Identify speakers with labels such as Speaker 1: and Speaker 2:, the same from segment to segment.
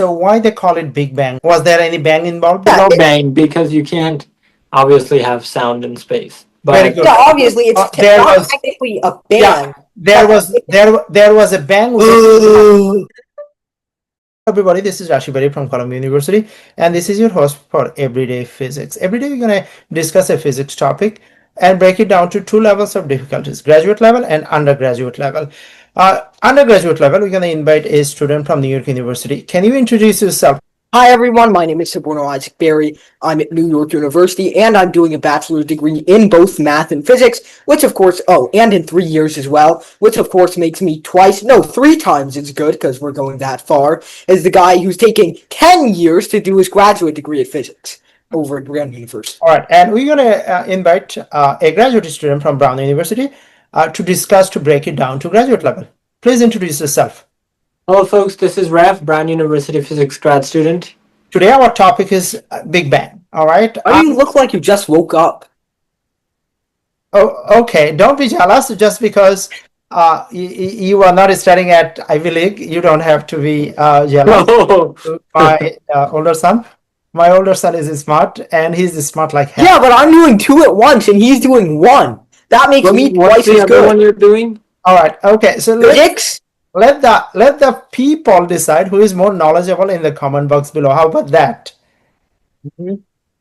Speaker 1: So why they call it Big Bang? Was there any bang involved?
Speaker 2: No bang, because you can't obviously have sound in space.
Speaker 1: Very
Speaker 2: But
Speaker 1: good.
Speaker 3: Yeah, obviously, it's not technically a bang.
Speaker 1: There was a bang. Everybody, this is Rashibari from Columbia University, and this is your host for Everyday Physics. Every day we're going to discuss a physics topic and break it down to two levels of difficulties, graduate level and undergraduate level. Undergraduate level, we're going to invite a student from New York University. Can you introduce yourself?
Speaker 3: Hi, everyone. My name is Saborno Isaac Berry. I'm at New York University, and I'm doing a bachelor's degree in both math and physics, which, of course, and in 3 years as well, which, of course, makes me three times as good, because we're going that far, as the guy who's taking 10 years to do his graduate degree at physics over at Brown University.
Speaker 1: All right, and we're going to invite a graduate student from Brown University to break it down to graduate level. Please introduce yourself.
Speaker 2: Hello, folks. This is Raf, Brown University physics grad student.
Speaker 1: Today, our topic is Big Bang. All right.
Speaker 3: Why do you look like you just woke up?
Speaker 1: Oh, okay. Don't be jealous. Just because you are not studying at Ivy League, you don't have to be jealous. My older son. My older son is smart, and he's smart like hell.
Speaker 3: Yeah, but I'm doing two at once, and he's doing one. That makes me twice as good.
Speaker 2: One you're doing?
Speaker 1: All right. Okay. So
Speaker 3: physics.
Speaker 1: Let the people decide who is more knowledgeable in the comment box below. How about that?
Speaker 3: Mm-hmm.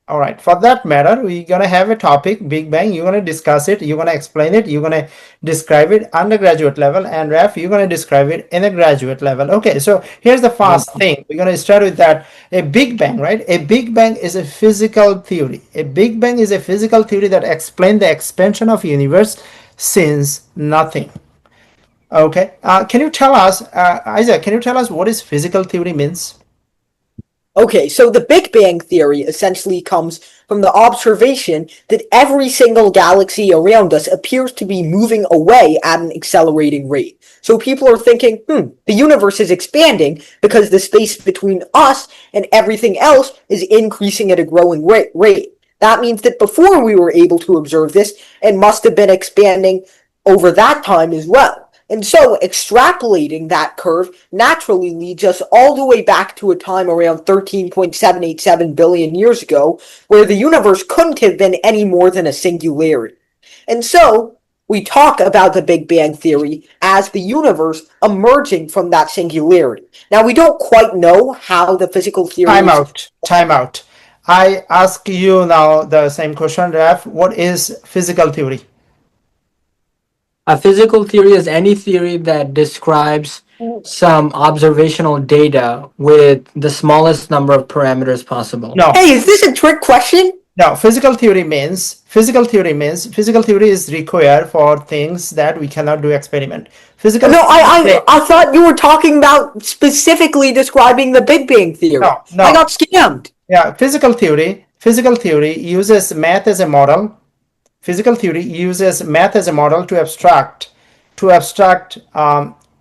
Speaker 1: All right. For that matter, we're going to have a topic, Big Bang. You're going to discuss it. You're going to explain it. You're going to describe it undergraduate level. And Raf, you're going to describe it in a graduate level. Okay. So here's the first thing. We're going to start with that. A Big Bang, right? A Big Bang is a physical theory. A Big Bang is a physical theory that explains the expansion of universe since nothing. Okay. Can you tell us, Isaac, can you tell us what is physical theory means?
Speaker 3: Okay, so the Big Bang theory essentially comes from the observation that every single galaxy around us appears to be moving away at an accelerating rate. So people are thinking, the universe is expanding because the space between us and everything else is increasing at a growing rate. That means that before we were able to observe this, it must have been expanding over that time as well. And so extrapolating that curve naturally leads us all the way back to a time around 13.787 billion years ago, where the universe couldn't have been any more than a singularity. And so we talk about the Big Bang theory as the universe emerging from that singularity. Now, we don't quite know how the physical theory...
Speaker 1: Time out. I ask you now the same question, Raf. What is physical theory?
Speaker 2: A physical theory is any theory that describes some observational data with the smallest number of parameters possible.
Speaker 1: No.
Speaker 3: Hey, is this a trick question?
Speaker 1: No, physical theory is required for things that we cannot do experiment.
Speaker 3: I thought you were talking about specifically describing the Big Bang theory.
Speaker 1: No.
Speaker 3: I got scammed.
Speaker 1: Yeah, physical theory uses math as a model. Physical theory uses math as a model to abstract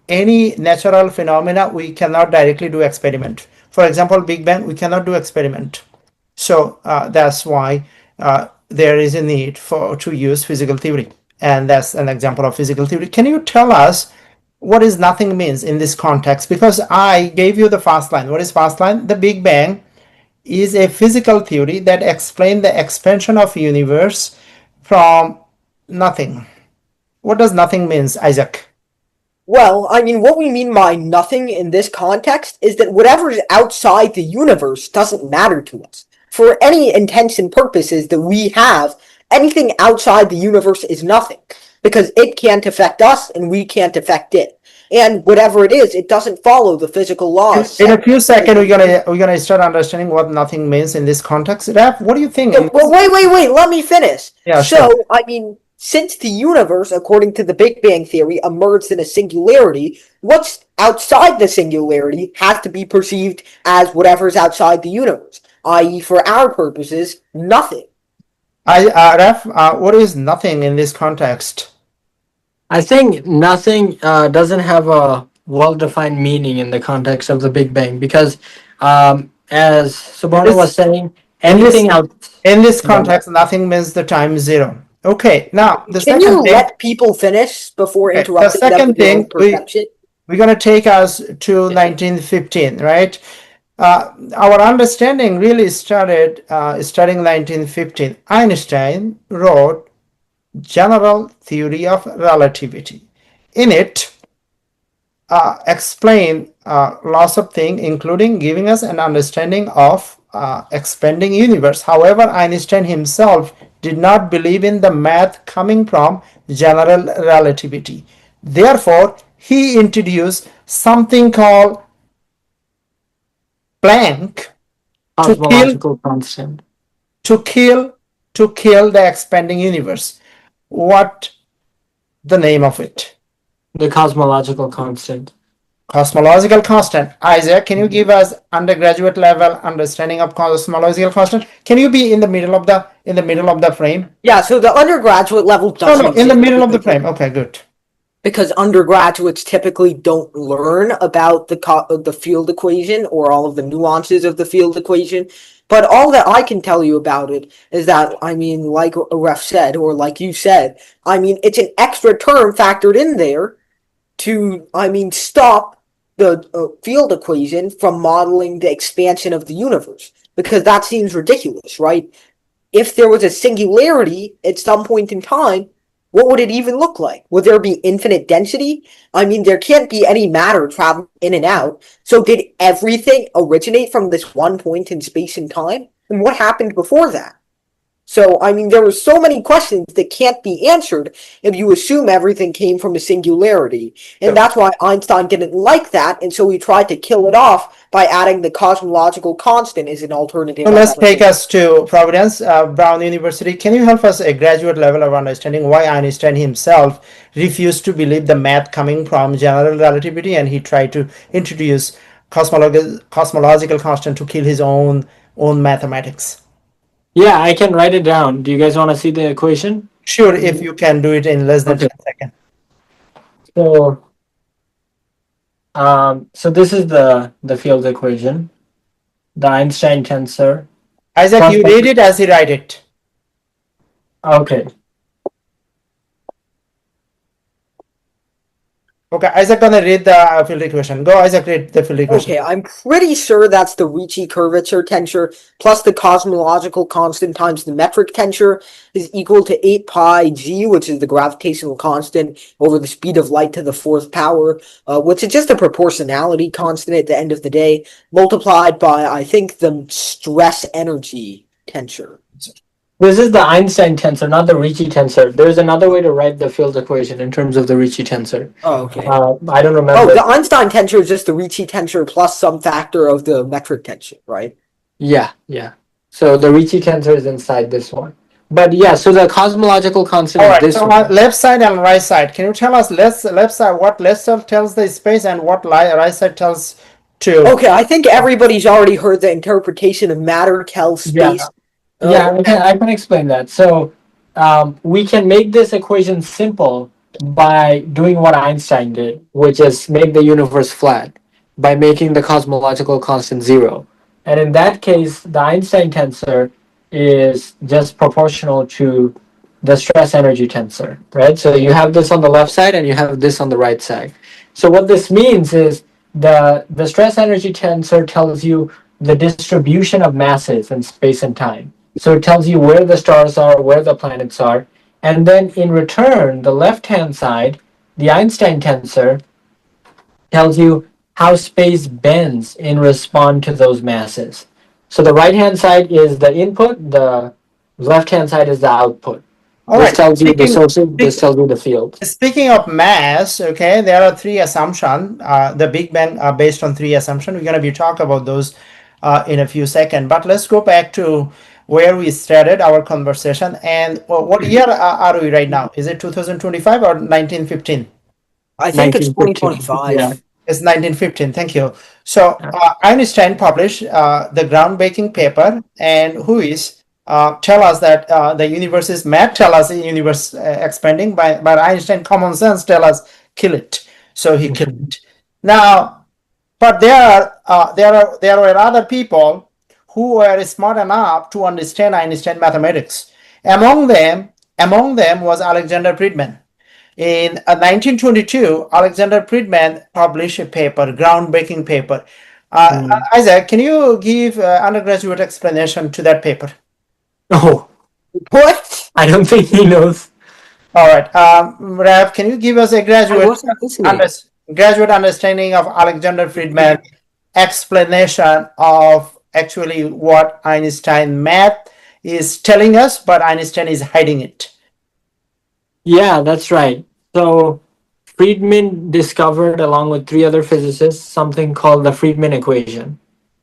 Speaker 1: any natural phenomena we cannot directly do experiment. For example, Big Bang, we cannot do experiment. So that's why there is a need to use physical theory. And that's an example of physical theory. Can you tell us what is nothing means in this context? Because I gave you the first line. What is first line? The Big Bang is a physical theory that explains the expansion of universe from nothing. What does nothing means, Isaac?
Speaker 3: Well, I mean, what we mean by nothing in this context is that whatever is outside the universe doesn't matter to us. For any intents and purposes that we have, anything outside the universe is nothing, because it can't affect us and we can't affect it. And whatever it is, it doesn't follow the physical laws.
Speaker 1: In a few seconds, we're gonna start understanding what nothing means in this context. Raf, what do you think?
Speaker 3: Well, wait, let me finish.
Speaker 1: Yeah,
Speaker 3: so,
Speaker 1: sure.
Speaker 3: I mean, since the universe, according to the Big Bang theory, emerged in a singularity, what's outside the singularity has to be perceived as whatever's outside the universe, i.e., for our purposes, nothing.
Speaker 1: Raf, what is nothing in this context?
Speaker 2: I think nothing doesn't have a well-defined meaning in the context of the Big Bang because, as Subarna was saying, anything out
Speaker 1: in this context, nothing means the time zero. Okay, now
Speaker 3: Can you let people finish before interrupting?
Speaker 1: The second thing, we're going to take us to 1915, right? Our understanding really started starting 1915. Einstein wrote General Theory of Relativity. In it, explain lots of things, including giving us an understanding of expanding universe. However, Einstein himself did not believe in the math coming from general relativity. Therefore, he introduced something called Planck to kill
Speaker 2: Cosmological constant.
Speaker 1: to kill the expanding universe. What the name of it?
Speaker 2: The cosmological constant.
Speaker 1: Cosmological constant. Isaac, can you give us undergraduate level understanding of cosmological constant? Can you be in the middle of the frame?
Speaker 3: Yeah, so the undergraduate level doesn't
Speaker 1: No, in the
Speaker 3: exist
Speaker 1: middle of the frame. Okay, good.
Speaker 3: because undergraduates typically don't learn about the field equation or all of the nuances of the field equation. But all that I can tell you about it is that, I mean, like Ref said, or like you said, I mean, it's an extra term factored in there to, I mean, stop the field equation from modeling the expansion of the universe. Because that seems ridiculous, right? If there was a singularity at some point in time, what would it even look like? Would there be infinite density? I mean, there can't be any matter traveling in and out. So did everything originate from this one point in space and time? And what happened before that? So, I mean, there are so many questions that can't be answered if you assume everything came from a singularity. And that's why Einstein didn't like that, and so he tried to kill it off by adding the cosmological constant as an alternative.
Speaker 1: So let's take us to Providence, Brown University. Can you help us a graduate level of understanding why Einstein himself refused to believe the math coming from general relativity and he tried to introduce cosmological constant to kill his own mathematics?
Speaker 2: Yeah, I can write it down. Do you guys want to see the equation?
Speaker 1: Sure, if you can do it in less than 10 seconds.
Speaker 2: So, so this is the field equation, the Einstein tensor.
Speaker 1: Isaac, you read it as he write it.
Speaker 2: Okay.
Speaker 1: Okay, Isaac gonna read the field equation. Go, Isaac, read the field equation.
Speaker 3: Okay, I'm pretty sure that's the Ricci curvature tensor plus the cosmological constant times the metric tensor is equal to 8 pi g, which is the gravitational constant over the speed of light to the fourth power, which is just a proportionality constant at the end of the day, multiplied by, I think, the stress energy tensor.
Speaker 2: This is the Einstein tensor, not the Ricci tensor. There's another way to write the field equation in terms of the Ricci tensor.
Speaker 3: Oh, okay.
Speaker 2: I don't remember.
Speaker 3: Oh, the Einstein tensor is just the Ricci tensor plus some factor of the metric tensor, right?
Speaker 2: Yeah. So the Ricci tensor is inside this one. But yeah, so the cosmological constant
Speaker 1: All
Speaker 2: is
Speaker 1: right,
Speaker 2: this
Speaker 1: so
Speaker 2: one.
Speaker 1: left side and right side. Can you tell us left side what left side tells the space and what right side tells to?
Speaker 3: Okay, I think everybody's already heard the interpretation of matter tells space.
Speaker 2: Yeah, I can explain that. So we can make this equation simple by doing what Einstein did, which is make the universe flat by making the cosmological constant 0. And in that case, the Einstein tensor is just proportional to the stress energy tensor, right? So you have this on the left side and you have this on the right side. So what this means is the stress energy tensor tells you the distribution of masses in space and time. So it tells you where the stars are, where the planets are. And then in return, the left-hand side, the Einstein tensor, tells you how space bends in response to those masses. So the right-hand side is the input, the left-hand side is the output.
Speaker 1: All
Speaker 2: this
Speaker 1: right.
Speaker 2: tells you the sources, this tells you the field.
Speaker 1: Speaking of mass, okay, there are 3 assumptions. The Big Bang are based on 3 assumptions. We're going to be talk about those in a few seconds. But let's go back to where we started our conversation. And what year are we right now? Is it 2025 or 1915?
Speaker 3: I think it's
Speaker 2: 1915.
Speaker 3: 2025.
Speaker 2: Yeah.
Speaker 1: It's 1915. Thank you. So Einstein published the groundbreaking paper, and who is tell us that the universe is mad, tell us the universe expanding, but Einstein common sense tell us kill it. So he killed it. Now, but there were other people who were smart enough to understand Einstein mathematics. Among them was Alexander Friedmann. In 1922, Alexander Friedmann published a paper, groundbreaking paper. Isaac, can you give undergraduate explanation to that paper?
Speaker 2: Oh,
Speaker 3: What?
Speaker 2: I don't think he knows.
Speaker 1: All right. Rav, can you give us a
Speaker 3: I
Speaker 1: graduate
Speaker 3: wasn't listening.
Speaker 1: graduate understanding of Alexander Friedman explanation of actually what Einstein math is telling us, but Einstein is hiding it.
Speaker 2: Yeah, that's right. So Friedman discovered, along with three other physicists, something called the Friedman equation.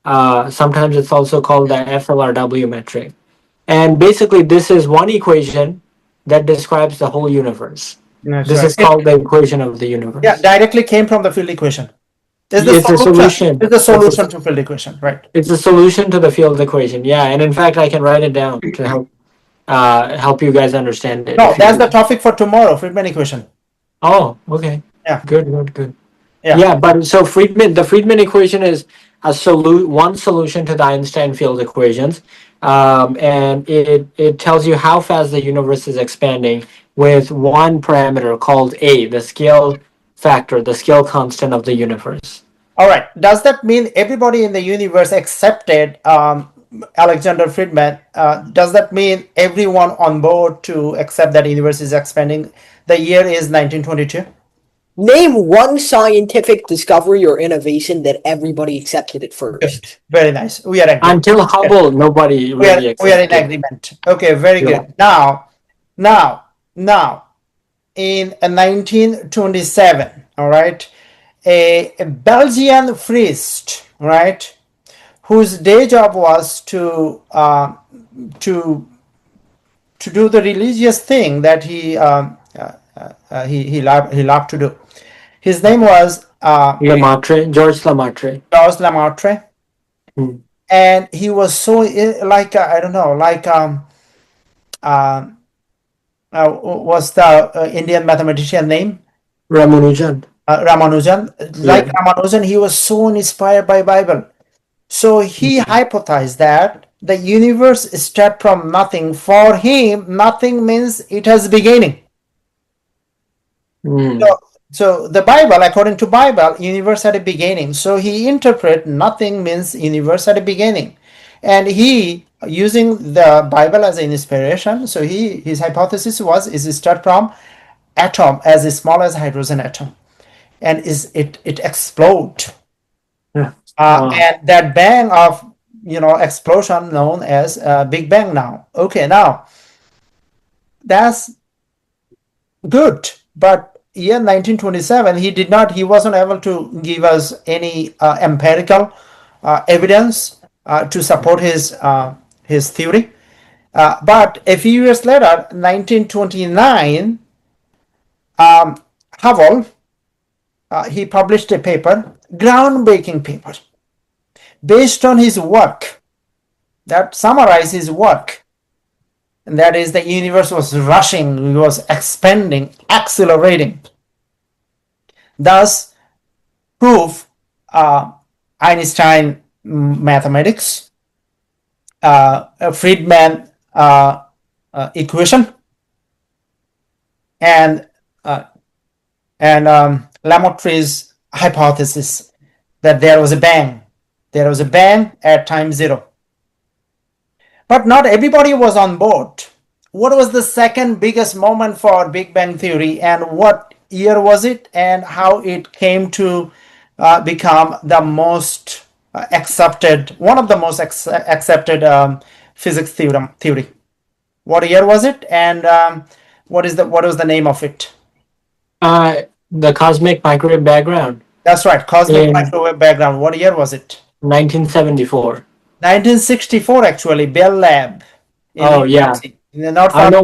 Speaker 2: Sometimes it's also called the FLRW metric. And basically, this is one equation that describes the whole universe.
Speaker 1: That's
Speaker 2: This
Speaker 1: right.
Speaker 2: is called the equation of the
Speaker 1: Yeah,
Speaker 2: universe.
Speaker 1: directly came from the field equation.
Speaker 2: It's a solution.
Speaker 1: It's the solution to field equation, right?
Speaker 2: It's a solution to the field equation. Yeah, and in fact, I can write it down to help you guys understand it.
Speaker 1: No,
Speaker 2: If
Speaker 1: that's
Speaker 2: you.
Speaker 1: the topic for tomorrow, Friedman equation.
Speaker 2: Oh, okay.
Speaker 1: Yeah.
Speaker 2: Good.
Speaker 1: Yeah.
Speaker 2: Yeah, but so the Friedman equation is one solution to the Einstein field equations, and it tells you how fast the universe is expanding with one parameter called a, the scale factor, the scale constant of the universe.
Speaker 1: All right. Does that mean everybody in the universe accepted Alexander Friedman? Does that mean everyone on board to accept that universe is expanding? The year is 1922.
Speaker 3: Name one scientific discovery or innovation that everybody accepted at first.
Speaker 1: Very nice. We are agreed.
Speaker 2: Until Hubble, nobody really
Speaker 1: We are in
Speaker 2: accepted.
Speaker 1: agreement. Okay, very
Speaker 2: Yeah.
Speaker 1: good. Now, in 1927, all right, a Belgian priest, right, whose day job was to do the religious thing that he loved to do. His name was
Speaker 2: George Lamaitre.
Speaker 1: Charles Lamaitre,
Speaker 2: Hmm.
Speaker 1: and he was so like I don't know, like what's the Indian mathematician name?
Speaker 2: Ramanujan.
Speaker 1: Ramanujan. Like
Speaker 2: Yeah.
Speaker 1: Ramanujan, he was so inspired by Bible. So he hypothesized that the universe started from nothing. For him, nothing means it has beginning.
Speaker 2: Hmm.
Speaker 1: So the Bible, according to Bible, universe had a beginning. So he interpret nothing means universe had a beginning, and he using the Bible as an inspiration. So his hypothesis was is start from atom as small as hydrogen atom, and is it explode,
Speaker 2: Yeah. Wow.
Speaker 1: and that bang of explosion known as Big Bang. Now, okay, now that's good, but year 1927 he wasn't able to give us any empirical evidence to support his theory, but a few years later, 1929, Hubble, he published a paper, groundbreaking paper, based on his work that summarized his work, and that is the universe was rushing, it was expanding, accelerating. Thus, prove Einstein mathematics, Friedman equation, and Lamaitre's hypothesis that there was a bang. There was a bang at time zero. But not everybody was on board. What was the second biggest moment for Big Bang Theory, and what year was it, and how it came to become the most accepted, one of the most accepted physics theory? What year was it, and what was the name of it?
Speaker 2: The cosmic microwave background.
Speaker 1: That's right, cosmic
Speaker 2: In
Speaker 1: microwave background. What year was it?
Speaker 2: 1974.
Speaker 1: 1964, actually, Bell Lab in
Speaker 2: Oh
Speaker 1: New
Speaker 2: yeah,
Speaker 1: Jersey, in the not far.
Speaker 2: Arno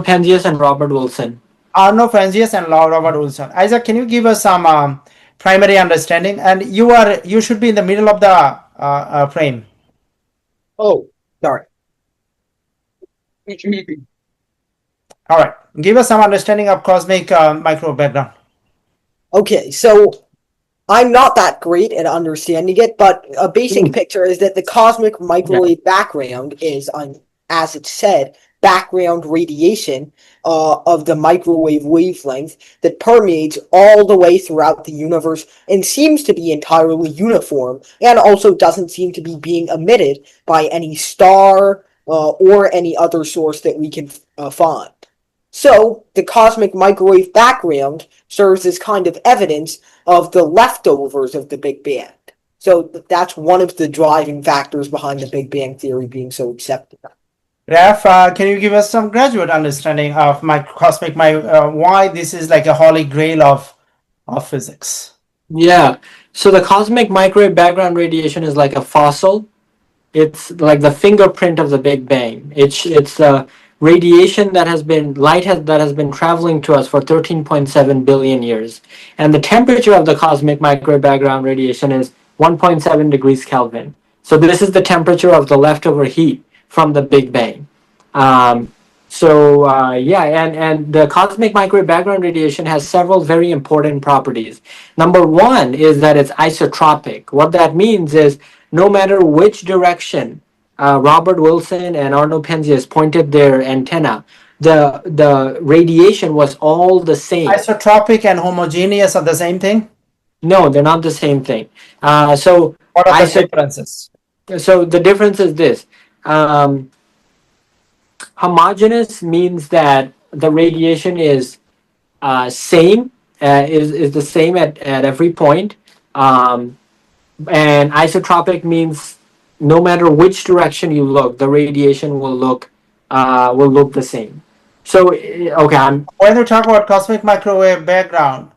Speaker 2: Penzias and Robert Wilson.
Speaker 1: Arno Franzius and Robert Wilson. Isaac, can you give us some primary understanding? And you should be in the middle of the frame.
Speaker 3: Oh, sorry.
Speaker 1: All right, give us some understanding of cosmic microwave background.
Speaker 3: Okay, so I'm not that great at understanding it, but a basic picture is that the cosmic microwave background is, as it said, background radiation of the microwave wavelength that permeates all the way throughout the universe and seems to be entirely uniform, and also doesn't seem to be being emitted by any star or any other source that we can find. So, the cosmic microwave background serves as kind of evidence of the leftovers of the Big Bang. So, that's one of the driving factors behind the Big Bang theory being so accepted.
Speaker 1: Raf, can you give us some graduate understanding of why this is like a holy grail of physics?
Speaker 2: Yeah. So the cosmic microwave background radiation is like a fossil. It's like the fingerprint of the Big Bang. It's radiation that has been traveling to us for 13.7 billion years, and the temperature of the cosmic microwave background radiation is 1.7 degrees Kelvin. So this is the temperature of the leftover heat from the Big Bang. And the cosmic microwave background radiation has several very important properties. Number one is that it's isotropic. What that means is no matter which direction Robert Wilson and Arno Penzias pointed their antenna, the radiation was all the same.
Speaker 1: Isotropic and homogeneous are the same thing?
Speaker 2: No, they're not the same thing.
Speaker 1: What are the differences?
Speaker 2: So the difference is this. Homogeneous means that the radiation is is the same at every point. And isotropic means no matter which direction you look, the radiation will look the same. So
Speaker 1: when you talk about cosmic microwave background,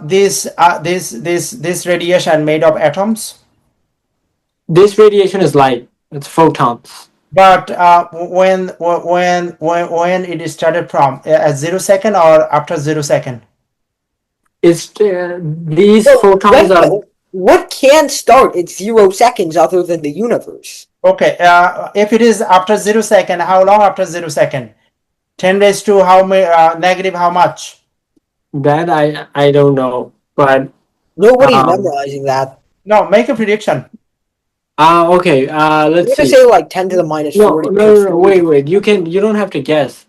Speaker 1: this radiation made of atoms.
Speaker 2: This radiation is light. It's photons.
Speaker 1: But when it started from at 0 second or after 0 second?
Speaker 2: It's these photons are.
Speaker 3: What can start at 0 seconds other than the universe?
Speaker 1: Okay, if it is after 0 second, how long after 0 second? 10 raised to how many, negative how much?
Speaker 2: That I don't know, but
Speaker 3: nobody's memorizing that.
Speaker 1: No, make a prediction.
Speaker 2: Okay. Let's see.
Speaker 3: Say like 10 to the minus 40.
Speaker 2: No. Wait. You don't have to guess.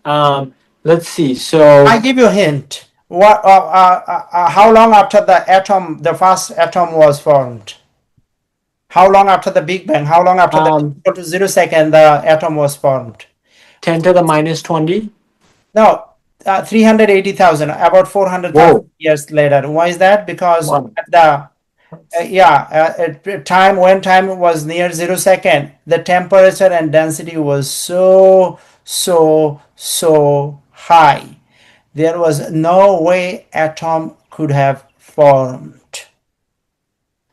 Speaker 2: Let's see. So
Speaker 1: I give you a hint. What? How long after the first atom was formed? How long after the Big Bang? How long after the to 0 second the atom was formed?
Speaker 2: 10 to the minus 20.
Speaker 1: No, 380,000. About 400,000 years later. Why is that? Because when time was near 0 second, the temperature and density was so high. There was no way atom could have formed.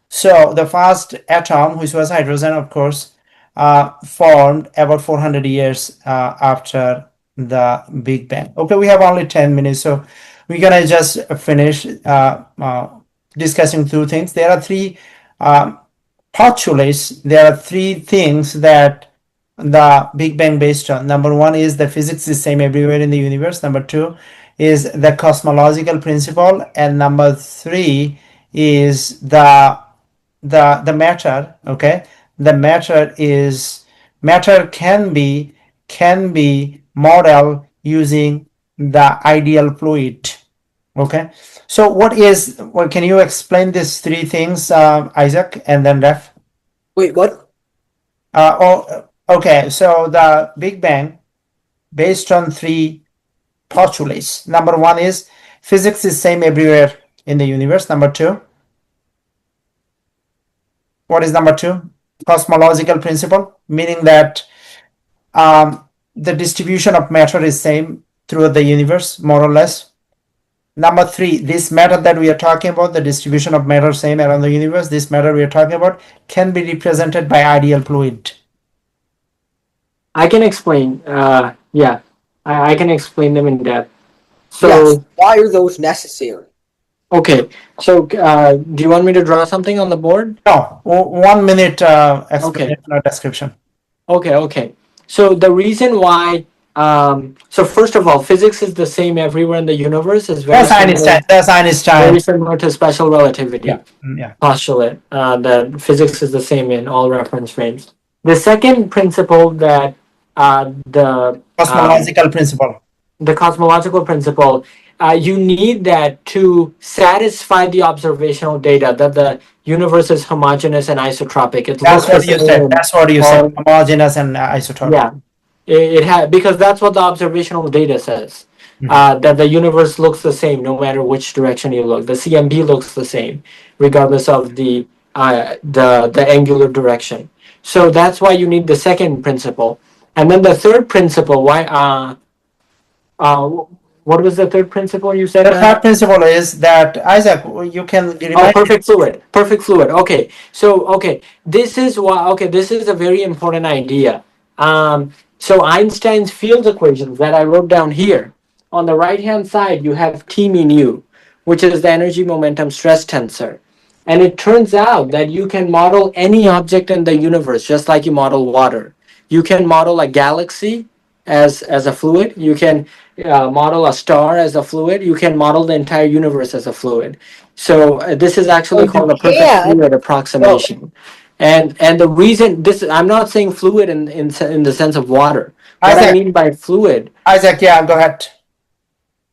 Speaker 1: So the first atom, which was hydrogen, of course, formed about 400 years after the Big Bang. Okay, we have only 10 minutes, so we're gonna just finish discussing two things. There are three postulates. There are three things that the Big Bang based on. Number one is the physics is same everywhere in the universe. Number two is the cosmological principle, and number three is the matter. Okay, the matter can be modeled using the ideal fluid. Okay, so can you explain these three things, Isaac, and then Ref?
Speaker 3: Wait, what?
Speaker 1: Okay, so the Big Bang based on three postulates. Number one is physics is same everywhere in the universe. Number two, what is number two? Cosmological principle, meaning that the distribution of matter is same throughout the universe, more or less. Number three, this matter that we are talking about, the distribution of matter same around the universe, this matter we are talking about can be represented by ideal fluid.
Speaker 2: I can explain. I can explain them in depth. So
Speaker 3: yes, why are those necessary?
Speaker 2: Okay, so do you want me to draw something on the board?
Speaker 1: No, 1 minute explanation or description.
Speaker 2: Okay. So the reason why, so first of all, physics is the same everywhere in the universe. Is very
Speaker 1: That's Einstein.
Speaker 2: Very similar to special relativity
Speaker 1: Yeah.
Speaker 2: postulate. That physics is the same in all reference frames. The second principle that the
Speaker 1: Cosmological principle.
Speaker 2: the cosmological principle, you need that to satisfy the observational data that the universe is homogeneous and isotropic. It
Speaker 1: That's
Speaker 2: looks the
Speaker 1: what you said.
Speaker 2: same.
Speaker 1: That's what you said.
Speaker 2: Or
Speaker 1: Homogeneous and isotropic.
Speaker 2: yeah, it has, because that's what the observational data says.
Speaker 1: Mhm.
Speaker 2: That the universe looks the same no matter which direction you look. The CMB looks the same regardless of the angular direction. So that's why you need the second principle, and then the third principle. Why? Uh, what was the third principle you said?
Speaker 1: The third principle is that, Isaac, you can
Speaker 2: Oh,
Speaker 1: remind.
Speaker 2: perfect fluid. Perfect fluid. Okay. So, okay, this is why. Okay, this is a very important idea. So Einstein's field equations that I wrote down here. On the right hand side, you have T mean U, which is the energy momentum stress tensor. And it turns out that you can model any object in the universe just like you model water. You can model a galaxy as a fluid. You can model a star as a fluid. You can model the entire universe as a fluid. So this is
Speaker 3: Oh,
Speaker 2: actually
Speaker 3: you
Speaker 2: called a perfect
Speaker 3: can.
Speaker 2: fluid
Speaker 3: Well,
Speaker 2: approximation. And the reason this, I'm not saying fluid in the sense of water. What I
Speaker 1: Isaac,
Speaker 2: mean by fluid,
Speaker 1: Isaac, yeah, go ahead.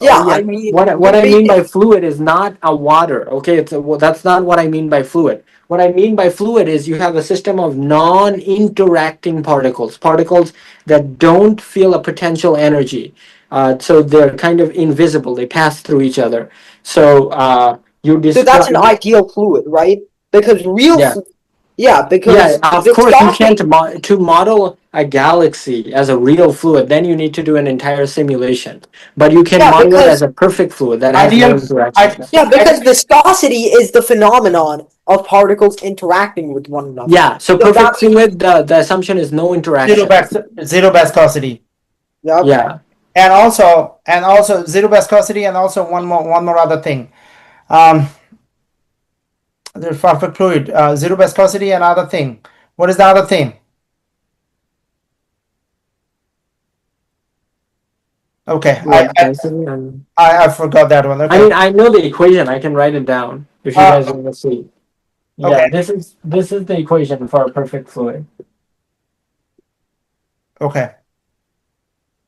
Speaker 3: yeah,
Speaker 2: yeah,
Speaker 3: I mean,
Speaker 2: what
Speaker 3: you
Speaker 2: I
Speaker 3: make
Speaker 2: mean
Speaker 3: it.
Speaker 2: by fluid is not a water. Okay, well, that's not what I mean by fluid. What I mean by fluid is you have a system of non-interacting particles, particles that don't feel a potential energy. So they're kind of invisible. They pass through each other. So you
Speaker 3: So that's an
Speaker 2: describe,
Speaker 3: ideal fluid, right? Because
Speaker 2: yeah.
Speaker 3: yeah,
Speaker 2: Yeah,
Speaker 3: because
Speaker 2: of course you can't
Speaker 3: viscosity.
Speaker 2: to model a galaxy as a real fluid. Then you need to do an entire simulation. But you can
Speaker 3: Yeah,
Speaker 2: model it as
Speaker 3: because
Speaker 2: a perfect fluid that has no
Speaker 1: Ideal, I,
Speaker 2: interactions.
Speaker 3: yeah,
Speaker 1: I,
Speaker 3: because viscosity is the phenomenon of particles interacting with one another.
Speaker 2: Yeah, so
Speaker 3: So
Speaker 2: perfect
Speaker 3: that's
Speaker 2: fluid. The assumption is no
Speaker 1: zero
Speaker 2: interactions.
Speaker 1: bas zero viscosity,
Speaker 3: yep.
Speaker 2: Yeah,
Speaker 1: and also zero viscosity, and also one more other thing. Um, the perfect fluid, zero viscosity, and other thing. What is the other thing? Okay,
Speaker 2: what density and
Speaker 1: I forgot that one.
Speaker 2: I
Speaker 1: Okay,
Speaker 2: mean I know the equation. I can write it down if you
Speaker 1: uh,
Speaker 2: guys want to see.
Speaker 1: okay,
Speaker 2: Yeah, this is the equation for a perfect fluid.
Speaker 1: okay,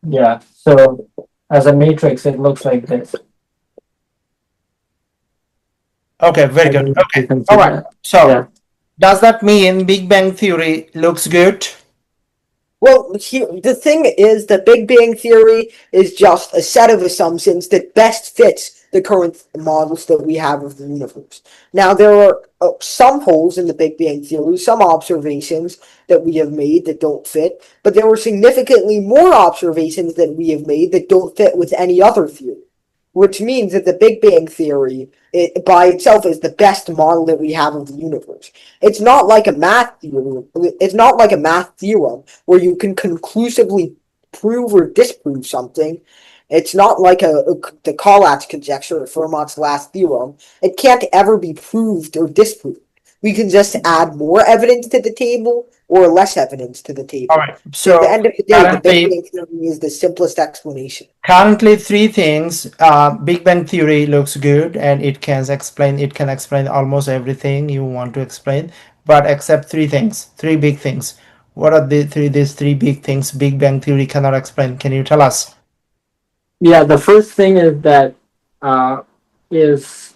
Speaker 2: Yeah, so as a matrix, it looks like this.
Speaker 1: okay. Very
Speaker 2: I
Speaker 1: good.
Speaker 2: mean, you
Speaker 1: Okay,
Speaker 2: can
Speaker 1: all
Speaker 2: see
Speaker 1: right.
Speaker 2: that.
Speaker 1: So
Speaker 2: Yeah.
Speaker 1: does that mean Big Bang Theory looks good?
Speaker 3: Well, the thing is, the Big Bang Theory is just a set of assumptions that best fits the current models that we have of the universe. Now, there are some holes in the Big Bang Theory, some observations that we have made that don't fit, but there are significantly more observations that we have made that don't fit with any other theory, which means that the Big Bang Theory by itself is the best model that we have of the universe. It's not like a math theorem. It's not like a math theorem where you can conclusively prove or disprove something. It's not like the Collatz conjecture or Fermat's last theorem. It can't ever be proved or disproved. We can just add more evidence to the table or less evidence to the
Speaker 1: All
Speaker 3: table.
Speaker 1: right.
Speaker 3: And at the
Speaker 1: So
Speaker 3: end of the day, the Big
Speaker 1: currently,
Speaker 3: Bang Theory is the simplest explanation.
Speaker 1: currently three things. Big Bang Theory looks good, and it can explain almost everything you want to explain, but except three things, three big things. What are these three big things Big Bang Theory cannot explain? Can you tell us?
Speaker 2: Yeah, the first thing is that uh, is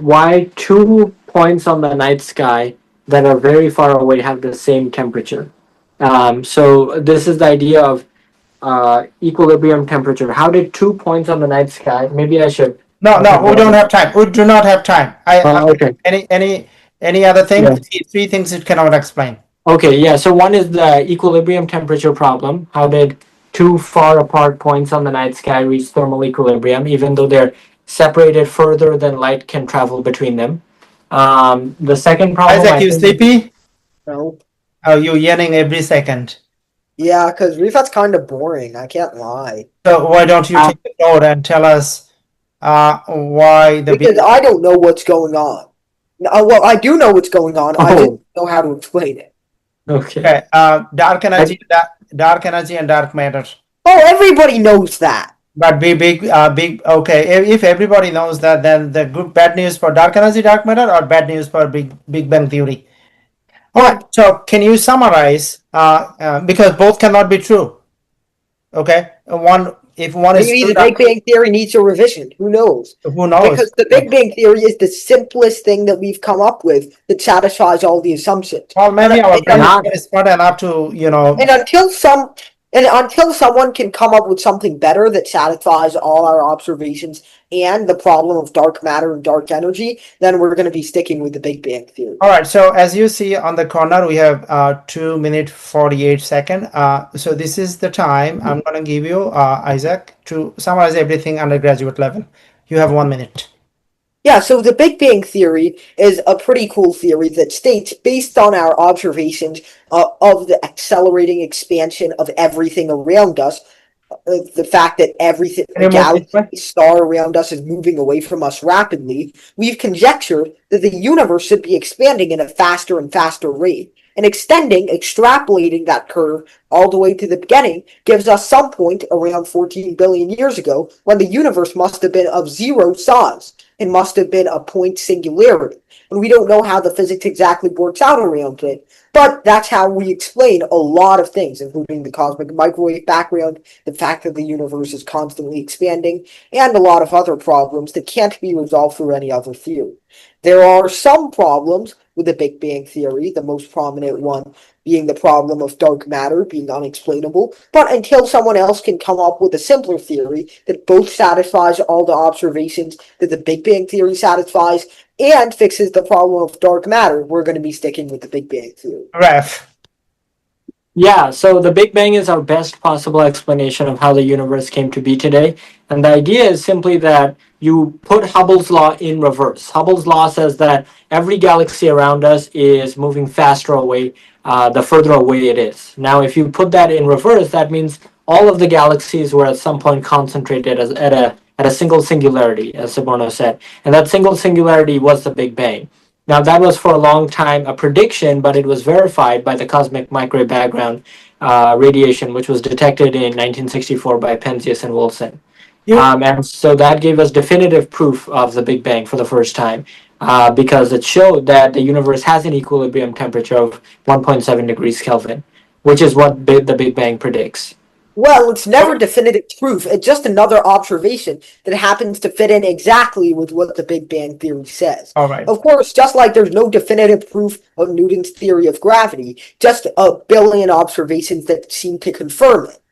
Speaker 2: why two points on the night sky that are very far away have the same temperature. So this is the idea of equilibrium temperature. How did two points on the night sky? Maybe
Speaker 1: No,
Speaker 2: I
Speaker 1: no,
Speaker 2: should
Speaker 1: we
Speaker 2: draw
Speaker 1: don't
Speaker 2: this.
Speaker 1: have time. We do not have time.
Speaker 2: Okay.
Speaker 1: Any other thing?
Speaker 2: Yeah.
Speaker 1: Three things it cannot explain.
Speaker 2: Okay. Yeah. So one is the equilibrium temperature problem. How did two far apart points on the night sky reach thermal equilibrium, even though they're separated further than light can travel between them? The second problem,
Speaker 1: Isaac,
Speaker 2: I
Speaker 1: you
Speaker 2: think.
Speaker 1: sleepy?
Speaker 3: No.
Speaker 1: Oh, you yelling every second.
Speaker 3: Yeah, because Rifat's kind of boring. I can't lie.
Speaker 1: So why don't you
Speaker 2: Uh,
Speaker 1: take the note and tell us why the big.
Speaker 3: Because I don't know what's going on. Well, I do know what's going on. I just
Speaker 2: oh.
Speaker 3: don't know how to explain it.
Speaker 2: Okay.
Speaker 1: Okay, dark
Speaker 2: I,
Speaker 1: energy, dark energy, and dark matter.
Speaker 3: Oh, everybody knows that.
Speaker 1: But big. Okay, if everybody knows that, then the good bad news for dark energy, dark matter, or bad news for Big Bang Theory. All right.
Speaker 3: Well,
Speaker 1: So can you summarize? Because both cannot be true. Okay, if one is
Speaker 3: Maybe
Speaker 1: true,
Speaker 3: the Big Bang Theory needs a revision. Who knows?
Speaker 1: who knows?
Speaker 3: Because the Big Bang Theory is the simplest thing that we've come up with that satisfies all the assumptions.
Speaker 1: Well, maybe our brain
Speaker 2: not-
Speaker 1: is smart enough to,
Speaker 3: And until someone can come up with something better that satisfies all our observations and the problem of dark matter and dark energy, then we're going to be sticking with the Big Bang Theory.
Speaker 1: All right. So as you see on the corner, we have 2 minutes 48 seconds. So this is the time I'm going to give you, Isaac, to summarize everything undergraduate level. You have 1 minute.
Speaker 3: Yeah, so the Big Bang Theory is a pretty cool theory that states, based on our observations of the accelerating expansion of everything around us, the fact that everything,
Speaker 1: Can you move this way?
Speaker 3: galaxy, star around us is moving away from us rapidly, we've conjectured that the universe should be expanding at a faster and faster rate. And extrapolating that curve all the way to the beginning gives us some point around 14 billion years ago when the universe must have been of zero size and must have been a point singularity. And we don't know how the physics exactly works out around it, but that's how we explain a lot of things, including the cosmic microwave background, the fact that the universe is constantly expanding, and a lot of other problems that can't be resolved through any other theory. There are some problems with the Big Bang Theory, the most prominent one being the problem of dark matter being unexplainable, but until someone else can come up with a simpler theory that both satisfies all the observations that the Big Bang Theory satisfies and fixes the problem of dark matter, we're going to be sticking with the Big Bang Theory.
Speaker 1: Ref.
Speaker 2: Yeah, so the Big Bang is our best possible explanation of how the universe came to be today. And the idea is simply that you put Hubble's law in reverse. Hubble's law says that every galaxy around us is moving faster away the further away it is. Now, if you put that in reverse, that means all of the galaxies were at some point concentrated at a single singularity, as Siborno said. And that single singularity was the Big Bang. Now, that was for a long time a prediction, but it was verified by the cosmic microwave background radiation, which was detected in 1964 by Penzias and Wilson. And so that gave us definitive proof of the Big Bang for the first time, because it showed that the universe has an equilibrium temperature of 1.7 degrees Kelvin, which is what the Big Bang predicts.
Speaker 3: Well, it's never definitive proof. It's just another observation that happens to fit in exactly with what the Big Bang Theory says.
Speaker 1: All right.
Speaker 3: Of course, just like there's no definitive proof of Newton's theory of gravity, just a billion observations that seem to confirm it.